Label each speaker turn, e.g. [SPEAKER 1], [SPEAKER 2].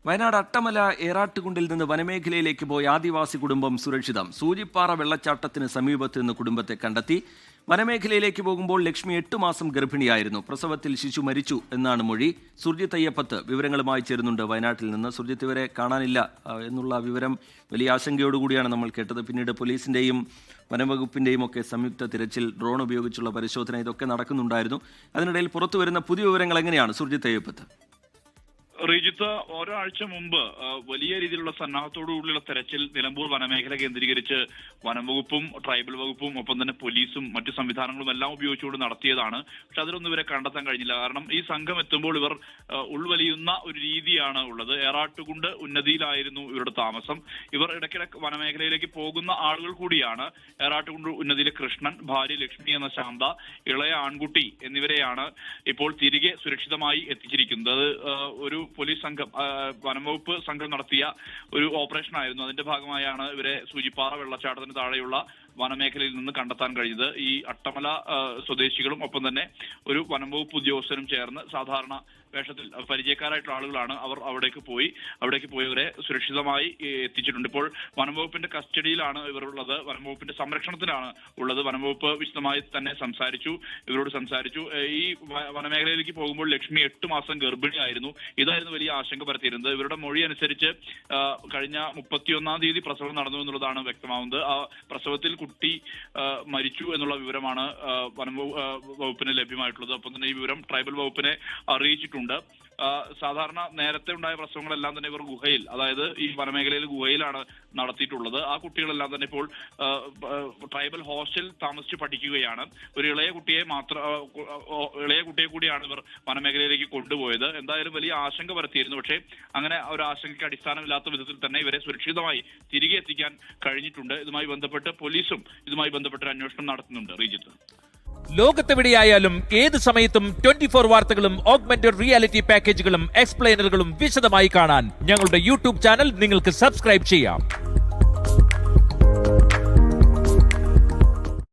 [SPEAKER 1] വയനാട് അട്ടമല ഏറാട്ടുകുണ്ടിൽ നിന്ന് വനമേഖലയിലേക്ക് പോയ ആദിവാസി കുടുംബം സുരക്ഷിതം. സൂചിപ്പാറ വെള്ളച്ചാട്ടത്തിന് സമീപത്ത് നിന്ന് കുടുംബത്തെ കണ്ടെത്തി. വനമേഖലയിലേക്ക് പോകുമ്പോൾ ലക്ഷ്മി 8 മാസം ഗർഭിണിയായിരുന്നു. പ്രസവത്തിൽ ശിശു മരിച്ചു എന്നാണ് മൊഴി. സുർജിത്ത് അയ്യപ്പത്ത് വിവരങ്ങളുമായി ചേരുന്നുണ്ട് വയനാട്ടിൽ നിന്ന്. സുർജിത്ത്, ഇവരെ കാണാനില്ല എന്നുള്ള വിവരം വലിയ ആശങ്കയോടുകൂടിയാണ് നമ്മൾ കേട്ടത്. പിന്നീട് പോലീസിന്റെയും വനംവകുപ്പിന്റെയും ഒക്കെ സംയുക്ത തിരച്ചിൽ, ഡ്രോൺ ഉപയോഗിച്ചുള്ള പരിശോധന, ഇതൊക്കെ നടക്കുന്നുണ്ടായിരുന്നു. അതിനിടയിൽ പുറത്തു വരുന്ന പുതിയ വിവരങ്ങൾ എങ്ങനെയാണ് സുർജിത്ത് അയ്യപ്പത്ത്?
[SPEAKER 2] റീജിത്ത്, ഒരാഴ്ച മുമ്പ് വലിയ രീതിയിലുള്ള സന്നാഹത്തോടുകൂടിയുള്ള തെരച്ചിൽ നിലമ്പൂർ വനമേഖല കേന്ദ്രീകരിച്ച് വനംവകുപ്പും ട്രൈബൽ വകുപ്പും ഒപ്പം തന്നെ പോലീസും മറ്റു സംവിധാനങ്ങളും എല്ലാം ഉപയോഗിച്ചുകൊണ്ട് നടത്തിയതാണ്. പക്ഷെ അതിലൊന്നും ഇവരെ കണ്ടെത്താൻ കഴിഞ്ഞില്ല. കാരണം ഈ സംഘം എത്തുമ്പോൾ ഇവർ ഉൾവലിയുന്ന ഒരു രീതിയാണ് ഉള്ളത്. ഏറാട്ടുകുണ്ട് ഉന്നതിയിലായിരുന്നു ഇവരുടെ താമസം. ഇവർ ഇടയ്ക്കിടയ്ക്ക് വനമേഖലയിലേക്ക് പോകുന്ന ആളുകൾ കൂടിയാണ്. ഏറാട്ടുകുണ്ട് ഉന്നതിയിലെ കൃഷ്ണൻ, ഭാര്യ ലക്ഷ്മി എന്ന ശാന്ത, ഇളയ ആൺകുട്ടി എന്നിവരെയാണ് ഇപ്പോൾ തിരികെ സുരക്ഷിതമായി എത്തിച്ചിരിക്കുന്നത്. ഒരു പോലീസ് സംഘം, വനംവകുപ്പ് സംഘം നടത്തിയ ഒരു ഓപ്പറേഷൻ ആയിരുന്നു. അതിന്റെ ഭാഗമായാണ് ഇവരെ സൂചിപ്പാറ വെള്ളച്ചാട്ടത്തിന് താഴെയുള്ള വനമേഖലയിൽ നിന്ന് കണ്ടെത്താൻ കഴിഞ്ഞത്. ഈ അട്ടമല സ്വദേശികളും ഒപ്പം തന്നെ ഒരു വനംവകുപ്പ് ഉദ്യോഗസ്ഥരും ചേർന്ന് സാധാരണ വേഷത്തിൽ പരിചയക്കാരായിട്ടുള്ള ആളുകളാണ്. അവർ അവിടേക്ക് പോയവരെ സുരക്ഷിതമായി എത്തിച്ചിട്ടുണ്ട്. ഇപ്പോൾ വനംവകുപ്പിന്റെ കസ്റ്റഡിയിലാണ് ഇവർ ഉള്ളത്, വനംവകുപ്പിന്റെ സംരക്ഷണത്തിലാണ് ഉള്ളത്. വനംവകുപ്പ് വിശദമായി തന്നെ ഇവരോട് സംസാരിച്ചു. ഈ വനമേഖലയിലേക്ക് പോകുമ്പോൾ ലക്ഷ്മി 8 മാസം ഗർഭിണിയായിരുന്നു. ഇതായിരുന്നു വലിയ ആശങ്ക പരത്തിയിരുന്നത്. ഇവരുടെ മൊഴി അനുസരിച്ച് കഴിഞ്ഞ 31-ാം തീയതി പ്രസവം നടന്നു എന്നുള്ളതാണ് വ്യക്തമാവുന്നത്. ആ പ്രസവത്തിൽ കുട്ടി മരിച്ചു എന്നുള്ള വിവരമാണ് വനംവകുപ്പിന് ലഭ്യമായിട്ടുള്ളത്. ഒപ്പം തന്നെ ഈ വിവരം ട്രൈബൽ വകുപ്പിനെ അറിയിച്ചിട്ടുണ്ട്. സാധാരണ നേരത്തെ ഉണ്ടായ പ്രസവങ്ങളെല്ലാം തന്നെ ഇവർ ഗുഹയിൽ, അതായത് ഈ വനമേഖലയിൽ ഗുഹയിലാണ് നടത്തിയിട്ടുള്ളത്. ആ കുട്ടികളെല്ലാം തന്നെ ഇപ്പോൾ ട്രൈബൽ ഹോസ്റ്റലിൽ താമസിച്ച് പഠിക്കുകയാണ്. ഒരു ഇളയ കുട്ടിയെ കൂടിയാണ് ഇവർ വനമേഖലയിലേക്ക് കൊണ്ടുപോയത്. എന്തായാലും വലിയ ആശങ്ക പരത്തിയിരുന്നു. പക്ഷേ അങ്ങനെ ഒരു ആശങ്കയ്ക്ക് അടിസ്ഥാനമില്ലാത്ത വിധത്തിൽ തന്നെ ഇവരെ സുരക്ഷിതമായി തിരികെ എത്തിക്കാൻ കഴിഞ്ഞിട്ടുണ്ട്. ഇതുമായി ബന്ധപ്പെട്ട് പോലീസും ഇതുമായി ബന്ധപ്പെട്ടൊരു അന്വേഷണം നടത്തുന്നുണ്ട്. റീജിത്ത്,
[SPEAKER 3] ലോകത്തെവിടെയായാലും ഏത് സമയത്തും 24 വാർത്തകളും ഓഗ്മെന്റഡ് റിയാലിറ്റി പാക്കേജുകളും എക്സ്പ്ലെയിനറുകളും വിശദമായി കാണാൻ ഞങ്ങളുടെ യൂട്യൂബ് ചാനൽ നിങ്ങൾക്ക് സബ്സ്ക്രൈബ് ചെയ്യാം.